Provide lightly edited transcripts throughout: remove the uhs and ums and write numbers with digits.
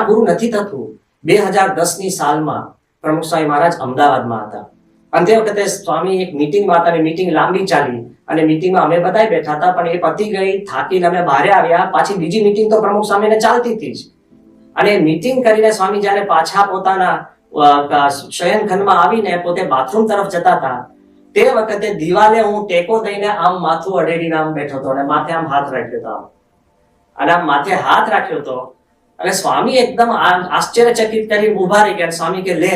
પૂરું નથી થતું. 2010ની સાલમાં પ્રમુખ સ્વામી મહારાજ અમદાવાદમાં હતા અને તે વખતે સ્વામી એક મીટિંગમાં હતા અને મીટિંગ લાંબી ચાલી અને મીટિંગમાં અમે બધા બેઠા હતા, પણ એ પતી ગઈ, થાકીને અમે બહાર આવ્યા. પાછી બીજી મીટિંગ તો પ્રમુખ સ્વામીને ચાલતી હતી જ. અને મીટિંગ કરીને સ્વામી જ્યારે પાછા પોતાના શયનખંડમાં આવીને પોતે બાથરૂમ તરફ જતા હતા, તે વખતે દિવાલે હું ટેકો દઈને આમ માથું અડેડીને આમ બેઠો હતો અને માથે આમ હાથ રાખ્યો હતો અને આમ માથે હાથ રાખ્યો હતો અને સ્વામી એકદમ આશ્ચર્યચકિત કરી ઉભા રહી ગયા. સ્વામી કે લે,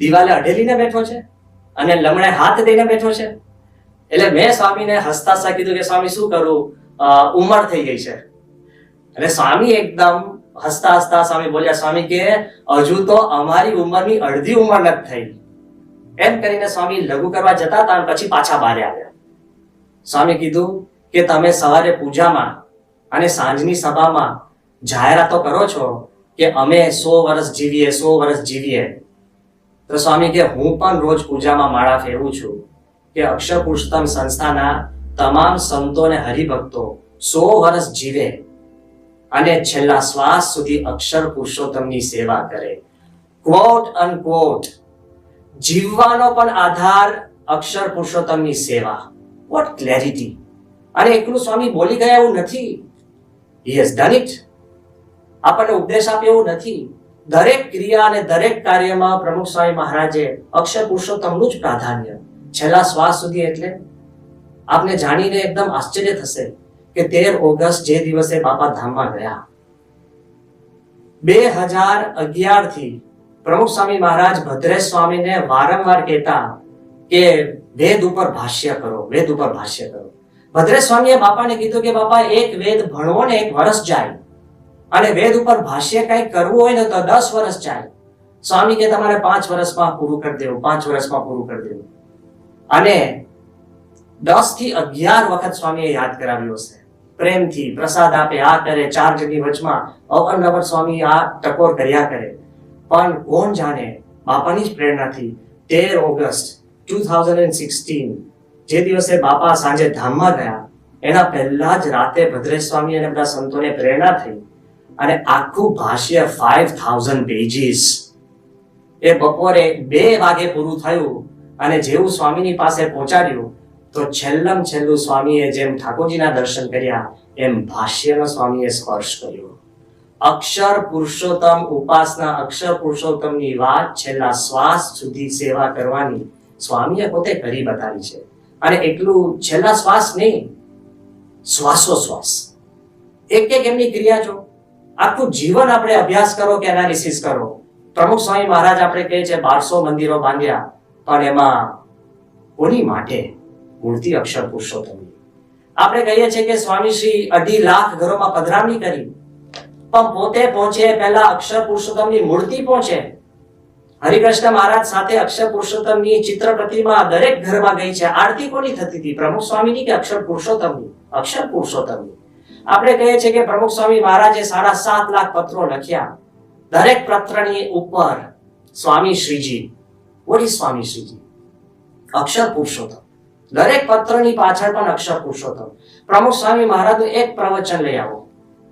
દિવાલે અડેલીને બેઠો છે અને લમણે હાથ દઈને બેઠો છે. એટલે મેં સ્વામીને હસતા હસતા કીધું કે સ્વામી શું કરું, ઉંમર થઈ ગઈ છે. અને સ્વામી એકદમ હસતા હસતા સ્વામી બોલ્યા, સ્વામી કે હજુ તો અમારી ઉંમરની અડધી ઉંમર નથી થઈ. એમ કરીને સ્વામી લઘુ કરવા જતા હતા અને પછી પાછા બહાર આવ્યા. સ્વામી કીધું કે તમે સવારે પૂજામાં અને સાંજની સભામાં જાહેરાતો કરો છો કે અમે 100 વર્ષ જીવીએ, 100 વર્ષ જીવીએ. તો સ્વામી કે હું પણ રોજ પૂજામાં માળા ફેરવું છું કે અક્ષર પુરુષોત્તમ સંસ્થાના તમામ સંતો અને હરિભક્તો 100 વર્ષ જીવે અને છેલ્લા શ્વાસ સુધી અક્ષર પુરુષોત્તમની સેવા કરે. ક્વોટ અનક્વોટ, જીવવાનો પણ આધાર અક્ષર પુરુષોત્તમની સેવા. What clarity! અને એકલું સ્વામી બોલી ગયા એવું નથી, હી હેઝ ડન ઇટ. આપણને ઉપદેશ આપે એવું નથી. દરેક ક્રિયા અને દરેક કાર્યમાં પ્રમુખ સ્વામી મહારાજે અક્ષર પુરુષોત્તમનું જ પ્રાધાન્ય, છેલ્લા શ્વાસ સુધી. એટલે આપને જાણીને એકદમ આશ્ચર્ય થશે કે 13 ઓગસ્ટ જે દિવસે બાપા ધામમાં ગયા, 2011 થી પ્રમુખ સ્વામી મહારાજ ભદ્રેશ સ્વામીને વારંવાર કહેતા કે વેદ ઉપર ભાષ્ય કરો, વેદ ઉપર ભાષ્ય કરો. ભદ્રેશ સ્વામીએ બાપાને કીધું કે બાપા એક વેદ ભણવો ને 1 વર્ષ જાય અને વેદ ઉપર ભાષ્ય કઈ કરવું હોય ને તો 10 વર્ષ જાય. સ્વામી કે તમારે 5 વર્ષમાં પૂરું કરી દેવું, 5 વર્ષમાં પૂરું કરી દેવું. અને 10 થી 11 વખત સ્વામીએ યાદ કરાવ્યું હશે, પ્રેમથી પ્રસાદ આપે, આ કરે, 4 જણની વચમાં અવનવર સ્વામી આ ટકોર કર્યા કરે. પણ કોણ જાણે બાપાની જ પ્રેરણાથી 13 ઓગસ્ટ 2016 જે દિવસે બાપા સાંજે ધામમાં ગયા, એના પહેલા જ રાતે ભદ્રેશ સ્વામી અને બધા સંતોને પ્રેરણા થઈ અને આખું ભાષ્ય 5000 પેજીસ એ બપોરે 2 વાગે પૂરું થયું. અને જેવું સ્વામીની પાસે પહોંચાડ્યું તો છેલ્લું સ્વામીએ જેમ ઠાકોરજીના દર્શન કર્યા એમ ભાષ્યનો સ્વામીએ સ્પર્શ કર્યો. અક્ષર પુરુષોત્તમ ઉપાસના, અક્ષર પુરુષોત્તમની વાત છેલ્લા શ્વાસ સુધી સેવા કરવાની સ્વામીએ પોતે કરી બતાવી છે. અને એટલું છેલ્લા શ્વાસ નહીં, શ્વાસોશ્વાસ એક એમની ક્રિયા જો આખું જીવન આપણે અભ્યાસ કરો કે એનાલિસિસ કરો. પ્રમુખ સ્વામી મહારાજ આપણે કહે છે 1200 મંદિરો બાંધ્યા, પણ એમાં કોની માટે? મૂર્તિ અક્ષર પુરુષોત્તમની. આપણે કહીએ છીએ કે સ્વામી શ્રી 2.5 લાખ ઘરોમાં પધરામણી કરી, પણ પોતે પહોંચે પહેલા અક્ષર પુરુષોત્તમની મૂર્તિ પહોંચે. હરિકૃષ્ણ મહારાજ સાથે અક્ષર પુરુષોત્તમની ચિત્ર પ્રતિમા દરેક ઘરમાં ગઈ છે. આરતી કોની થતી હતી? પ્રમુખ સ્વામીની કે અક્ષર પુરુષોત્તમની? અક્ષર પુરુષોત્તમની. આપણે કહીએ છીએ કે પ્રમુખ સ્વામી મહારાજે 7.5 લાખ પત્રો લખ્યા. દરેક પત્રની ઉપર સ્વામી શ્રીજી. વોટ ઇઝ સ્વામી શ્રીજી? અક્ષર પુરુષોત્તમ. દરેક પત્રની પાછળ પણ અક્ષર પુરુષોત્તમ. પ્રમુખ સ્વામી મહારાજનું એક પ્રવચન લઈ આવો.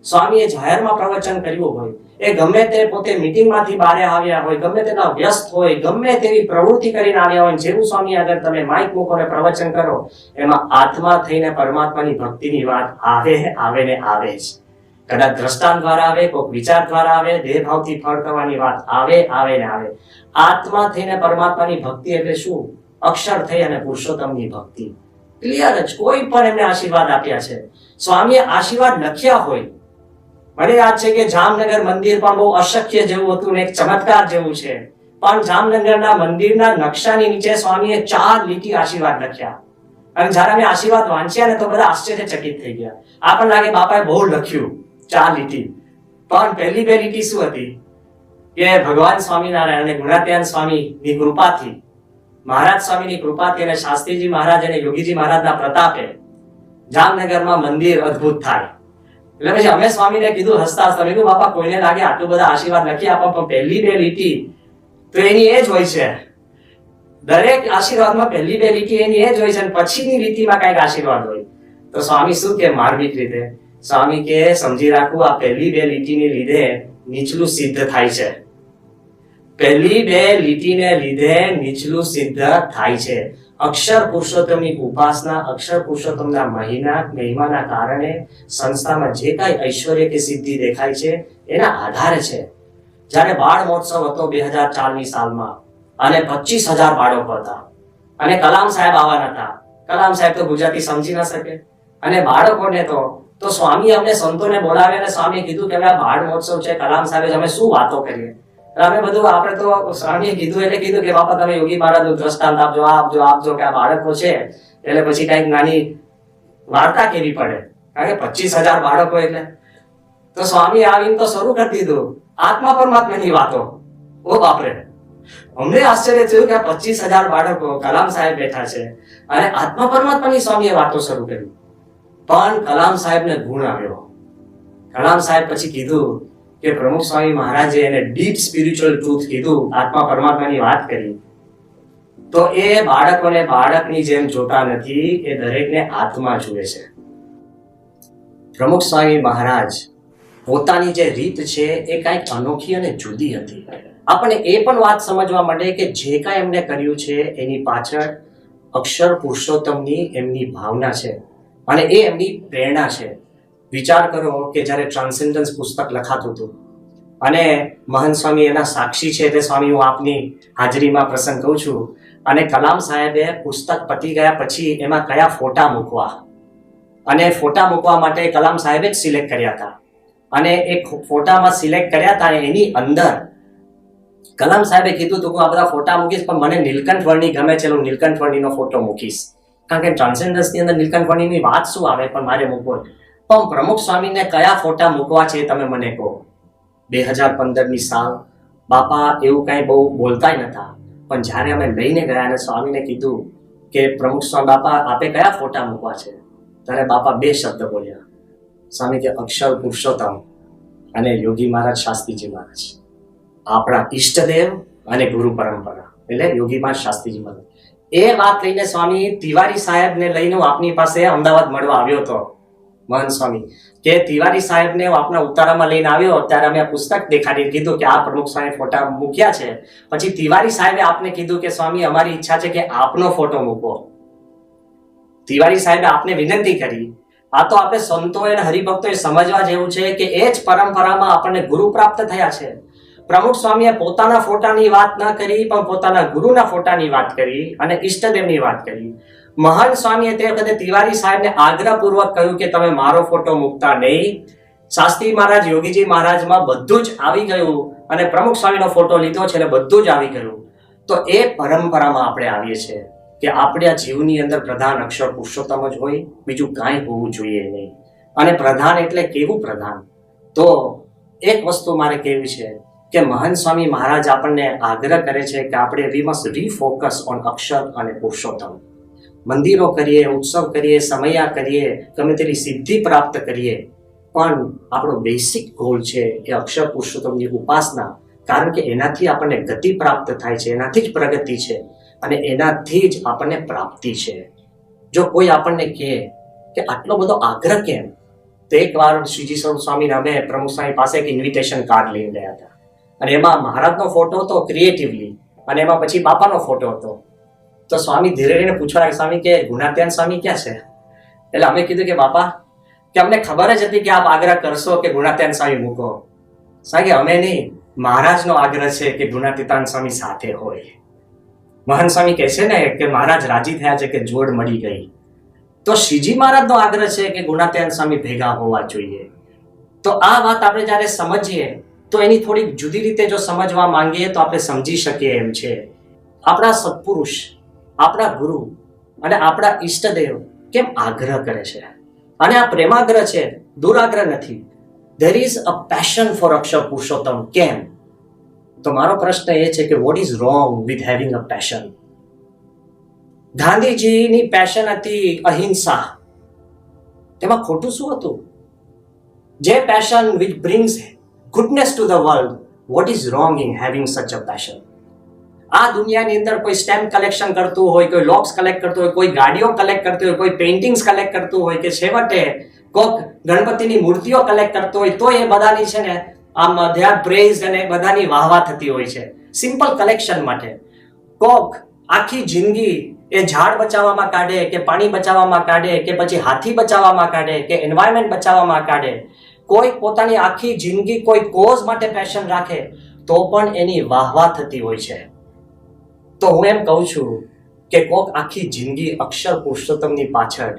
સ્વામીએ જાહેરમાં પ્રવચન કર્યું હોય, એ ગમે તે પોતે મીટિંગમાંથી બહાર આવ્યા હોય, ગમે તેના વ્યસ્ત હોય, ગમે તેવી પ્રવૃત્તિ કરીને આવ્યા હોય, જેવું સ્વામી આગળ તમે માઇક મૂકો અને પ્રવચન કરો, એમાં આત્મા થઈને પરમાત્માની ભક્તિની વાત આવે ને આવે જ. કદાચ દ્રષ્ટાંત દ્વારા આવે, કોઈક વિચાર દ્વારા આવે, દેહભાવથી ફળ કરવાની વાત આવે ને આવે. આત્મા થઈને પરમાત્માની ભક્તિ એટલે શું? અક્ષર થઈ અને પુરુષોત્તમની ભક્તિ. ક્લિયર જ. કોઈ પણ એમને આશીર્વાદ આપ્યા છે. સ્વામીએ આશીર્વાદ લખ્યા હોય. મને યાદ છે કે જામનગર મંદિર પણ બહુ અશક્ય જેવું હતું ને એક ચમત્કાર જેવું છે, પણ જામનગરના મંદિરના નકશાની નીચે સ્વામીએ 4 લીટી આશીર્વાદ લખ્યા. અને જ્યારે અમે આશીર્વાદ વાંચ્યા ને તો બધા આશ્ચર્યચકિત થઈ ગયા. આપણને લાગે બાપાએ બહુ લખ્યું 4 લીટી, પણ પહેલી 2 લીટી શું હતી કે ભગવાન સ્વામિનારાયણ અને ગુણાત્યાન સ્વામીની કૃપાથી, મહારાજ સ્વામીની કૃપાથી અને શાસ્ત્રીજી મહારાજ અને યોગીજી મહારાજના પ્રતાપે જામનગરમાં મંદિર અદ્ભુત થાય. એટલે પછી અમે સ્વામીને કીધું હસતા હસતા, મેં કીધું બાપા કોઈને લાગે આટલું બધા આશીર્વાદ લખી આપો, પણ પહેલી 2 લીટી તો એની એ જ હોય છે. દરેક આશીર્વાદમાં પહેલી 2 લીટી એની એ જ હોય છે અને પછીની લીટીમાં કઈક આશીર્વાદ હોય. તો સ્વામી શું કે માર્મિક રીતે સ્વામી કે સમજી રાખવું, આ પહેલી 2 લીટીને લીધે નીચલું સિદ્ધ થાય છે. પહેલી બે લીટીને લીધે નીચલું સિદ્ધ થાય છે. અક્ષર પુરુષોત્તમની ઉપાસના, અક્ષર પુરુષોત્તમના મહિમાના કારણે સંસ્થામાં જે કાંઈ ઐશ્વર્ય કે સિદ્ધિ દેખાય છે એના આધારે છે. જ્યારે બાળ મહોત્સવ હતો 2004ની સાલમાં અને 25,000 બાળકો હતા અને કલામ સાહેબ આવવાના હતા. કલામ સાહેબ તો ગુજરાતી સમજી ન શકે અને બાળકોને તો સ્વામી અમને સંતોને બોલાવ્યા અને સ્વામીએ કીધું કે આ બાળ મહોત્સવ છે, કલામ સાહેબ અમે શું વાતો કરીએ. અમે બધું આપણે તો સ્વામીએ કીધું એટલે કીધું કે બાપા તમે યોગી મહારાજનું દ્રષ્ટાંત આપજો કે આ બાળકો છે એટલે પછી કઈક નાની વાર્તા કેવી પડે, કારણ કે 25,000 બાળકો એટલે. તો સ્વામી આવીને તો શરૂ કરી દીધું આત્મા પરમાત્માની વાતો. ઓ બાપરે, અમને આશ્ચર્ય થયું કે 25,000 બાળકો, કલામ સાહેબ બેઠા છે અને આત્મા પરમાત્માની સ્વામીએ વાતો શરૂ કરી. પણ કલામ સાહેબને ગુણ આવ્યો. કલામ સાહેબ પછી કીધું કે પ્રમુખ સ્વામી મહારાજે એને ડીપ સ્પિરિચ્યુઅલ ટ્રુથ કીધું, આત્મા પરમાત્માની વાત કરી. તો એ બાળકોને બાળકની જેમ જોતા નથી, એ દરેકને આત્મા જુએ છે. પ્રમુખ સ્વામી મહારાજ પોતાની જે રીત છે એ કાંઈક અનોખી અને જુદી હતી. આપણને એ પણ વાત સમજવા મળે કે જે કાંઈ એમને કર્યું છે એની પાછળ અક્ષર પુરુષોત્તમની એમની ભાવના છે અને એ એમની પ્રેરણા છે. વિચાર કરો કે જ્યારે ટ્રાન્સેન્ડન્સ પુસ્તક લખાતું હતું અને મહંત સ્વામી એના સાક્ષી છે, તે સ્વામી હું આપની હાજરીમાં પ્રસંગ કહું છું, અને કલામ સાહેબે પુસ્તક પતી ગયા પછી એમાં કયા ફોટા મૂકવા અને ફોટા મૂકવા માટે કલામ સાહેબે જ સિલેક્ટ કર્યા હતા અને એ ફોટામાં સિલેક્ટ કર્યા હતા. એની અંદર કલામ સાહેબે કીધું હતું કે આ બધા ફોટા મૂકીશ પણ મને નીલકંઠ વર્ણી ગમે છે, હું નીલકંઠ વર્ણીનો ફોટો મૂકીશ, કારણ કે ટ્રાન્સેન્ડન્સની અંદર નીલકંઠ વર્ણીની વાત શું આવે પણ મારે મૂકવો. પણ પ્રમુખ સ્વામીને કયા ફોટા મૂકવા છે તમે મને કહો. 2015ની સાલ, બાપા એવું કાંઈ બહુ બોલતાય નતા, પણ જ્યારે અમે લઈને ગયા અને સ્વામીને કીધું કે પ્રમુખ સ્વામી બાપા આપે કયા ફોટા મૂકવા છે, ત્યારે બાપા બે શબ્દ બોલ્યા. સ્વામી કે અક્ષર પુરુષોત્તમ અને યોગી મહારાજ શાસ્ત્રીજી મહારાજ, આપણા ઈષ્ટદેવ અને ગુરુ પરંપરા, એટલે યોગી મહારાજ શાસ્ત્રીજી મહારાજ. એ વાત લઈને સ્વામી તિવારી સાહેબને લઈને આપની પાસે અમદાવાદ મળવા આવ્યો હતો. મહંત સ્વામી કે તિવારી સાહેબને આપના ઉતારામાં લઈને આવ્યો ત્યારે અમે પુસ્તક દેખાડી કીધું કે આ પ્રમુખ સ્વામી ફોટા મૂક્યા છે. પછી તિવારી સાહેબે આપને કીધું કે સ્વામી અમારી ઈચ્છા છે કે આપનો ફોટો મૂકો. તિવારી સાહેબે આપને વિનંતી કરી. આ તો આપણે સંતો અને હરિભક્તોએ સમજવા જેવું છે કે એ જ પરંપરામાં આપણને ગુરુ પ્રાપ્ત થયા છે. પ્રમુખ સ્વામીએ પોતાના ફોટાની વાત ન કરી પણ પોતાના ગુરુના ફોટાની વાત કરી અને ઈષ્ટદેવની વાત કરી. મહંત સ્વામીએ તે વખતે તિવારી સાહેબને આગ્રહપૂર્વક કહ્યું કે તમે મારો ફોટો મૂકતા નહીં. શાસ્ત્રી મહારાજ, યોગીજી મહારાજમાં બધું જ આવી ગયું અને પ્રમુખ સ્વામીનો ફોટો લીધો છે એટલે બધું જ આવી ગયું. તો એ પરંપરામાં આપણે આવીએ છીએ કે આપણે આ જીવની અંદર પ્રધાન અક્ષર પુરુષોત્તમ જ હોય, બીજું કાંઈ હોવું જોઈએ નહીં. અને પ્રધાન એટલે કેવું પ્રધાન? તો એક વસ્તુ મારે કહેવી છે કે મહંત સ્વામી મહારાજ આપણને આગ્રહ કરે છે કે આપણે વી મસ્ટ રીફોકસ ઓન અક્ષર અને પુરુષોત્તમ. મંદિરો કરીએ, ઉત્સવ કરીએ, સમયા કરીએ, ગમે તેટલી સિદ્ધિ પ્રાપ્ત કરીએ, પણ આપણો બેસિક ગોલ છે એ અક્ષર પુરુષોત્તમની ઉપાસના, કારણ કે એનાથી આપણને ગતિ પ્રાપ્ત થાય છે, એનાથી જ પ્રગતિ છે અને એનાથી જ આપણને પ્રાપ્તિ છે. જો કોઈ આપણને કહે કે આટલો બધો આગ્રહ કેમ, તો એક વાર શ્રીજી સ્વામીને અમે પ્રમુખ સ્વામી પાસે એક ઇન્વિટેશન કાર્ડ લઈને ગયા હતા અને એમાં મહારાજનો ફોટો હતો ક્રિએટિવલી અને એમાં પછી બાપાનો ફોટો હતો. તો સ્વામી ધીરે ધીરે પૂછવા સ્વામી કે ગુણાત્યાન સ્વામી ક્યાં છે? એટલે અમે કીધું કે બાપા કે અમને ખબર જ હતી કે આપ આગ્રહ કરશો કે ગુણાત્યાન સ્વામી મૂકો. સ્વામી કે અમે નહીં, મહારાજનો આગ્રહ છે કે ગુણાતીતાન સ્વામી સાથે હોય. મહંત સ્વામી કહે છે ને કે મહારાજ રાજી થયા છે કે જોડ મળી ગઈ. તો શ્રીજી મહારાજનો આગ્રહ છે કે ગુણાત્યાન સ્વામી ભેગા હોવા જોઈએ. તો આ વાત આપણે જ્યારે સમજીએ તો એની થોડીક જુદી રીતે જો સમજવા માંગીએ તો આપણે સમજી શકીએ એમ છે. આપણા સત્પુરુષ, આપણા ગુરુ અને આપણા ઈષ્ટદેવ કેમ આગ્રહ કરે છે, અને આ પ્રેમાગ્રહ છે, દુરાગ્રહ નથી. there is a passion for અક્ષર પુરુષોત્તમ. કેમ? તો મારો પ્રશ્ન એ છે કે what is wrong with having a passion? ગાંધીજીની પેશન હતી અહિંસા, તેમાં ખોટું શું હતું? જે passion which brings goodness to the world, what is wrong in having such a passion? આ દુનિયાની અંદર કોઈ સ્ટેમ્પ કલેક્શન કરતું હોય, કોઈ લોક્સ કલેક્ટ કરતું હોય, કોઈ ગાડીઓ કલેક્ટ કરતું હોય, કોઈ પેઇન્ટિંગ્સ કલેક્ટ કરતું હોય, કે છેવટે કોઈક ગણપતિની મૂર્તિઓ કલેક્ટ કરતો હોય, તો એ બધાની છે ને આમ they are praised અને બધાની વાહવા થતી હોય છે સિમ્પલ કલેક્શન માટે. કોક આખી જિંદગી એ ઝાડ બચાવવામાં કાઢે કે પાણી બચાવવામાં કાઢે કે પછી હાથી બચાવવામાં કાઢે કે એન્વાયરમેન્ટ બચાવવામાં કાઢે, કોઈ પોતાની આખી જિંદગી કોઈ કોઝ માટે પેશન રાખે તો પણ એની વાહવા થતી હોય છે. તો હું એમ કહું છું કે કોક આખી જિંદગી અક્ષર પુરુષોત્તમની પાછળ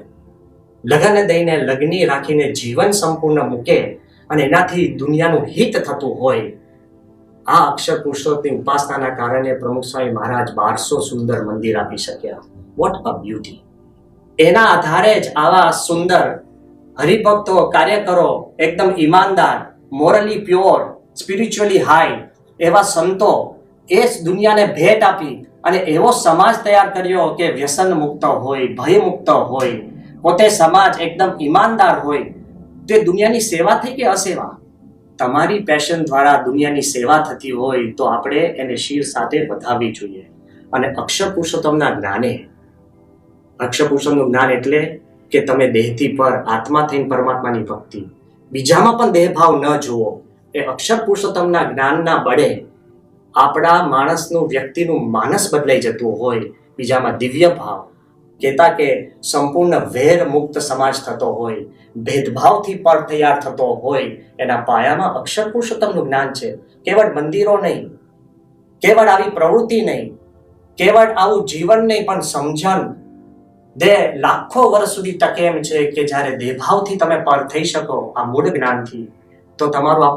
લગન દઈને લગ્ની રાખીને જીવન સંપૂર્ણ મૂકે અને એનાથી દુનિયાનું હિત થતું હોય, આ અક્ષર પુરુષોત્તમની ઉપાસનાના કારણે પ્રમુખ સ્વામી મહારાજ 1200 સુંદર મંદિર આપી શક્યા. What a beauty! એના આધારે જ આવા સુંદર હરિભક્તો, કાર્યકરો, એકદમ ઈમાનદાર, મોરલી પ્યોર, સ્પિરિચ્યુઅલી હાઈ એવા સંતો એ દુનિયાને ભેટ આપી અને એવો સમાજ તૈયાર કર્યો કે વ્યસન મુક્ત હોય, ભય મુક્ત હોય, પોતે સમાજ એકદમ ઈમાનદાર હોય. તે દુનિયાની સેવા થઈ કે અસેવા? તમારી પેશન દ્વારા દુનિયાની સેવા થતી હોય તો આપણે એને શિર સાથે વધાવવી જોઈએ. અને અક્ષર પુરુષોત્તમના જ્ઞાને, અક્ષર પુરુષોત્તમનું જ્ઞાન એટલે કે તમે દેહથી પર, આત્મા થઈને પરમાત્માની ભક્તિ, બીજામાં પણ દેહભાવ ન જુઓ. એ અક્ષર પુરુષોત્તમના જ્ઞાનના બળે આપણા માણસનું, વ્યક્તિનું માનસ બદલાઈ જતું હોય. બીજામાં દિવ્ય ભાવ, કહેતા કે સંપૂર્ણ વેર મુક્ત સમાજ થતો હોય, ભેદભાવથી પર તૈયાર થતો હોય. એના પાયામાં અક્ષર પુરુષોત્તમનું જ્ઞાન છે. કેવળ મંદિરો નહીં, કેવળ આવી પ્રવૃત્તિ નહીં, કેવળ આવું જીવન નહીં, પણ સમજણ દે લાખો વર્ષ સુધી ટકે એમ છે કે જ્યારે દેહભાવથી તમે પર થઈ શકો આ મૂળ જ્ઞાનથી, તો તમારું આપણું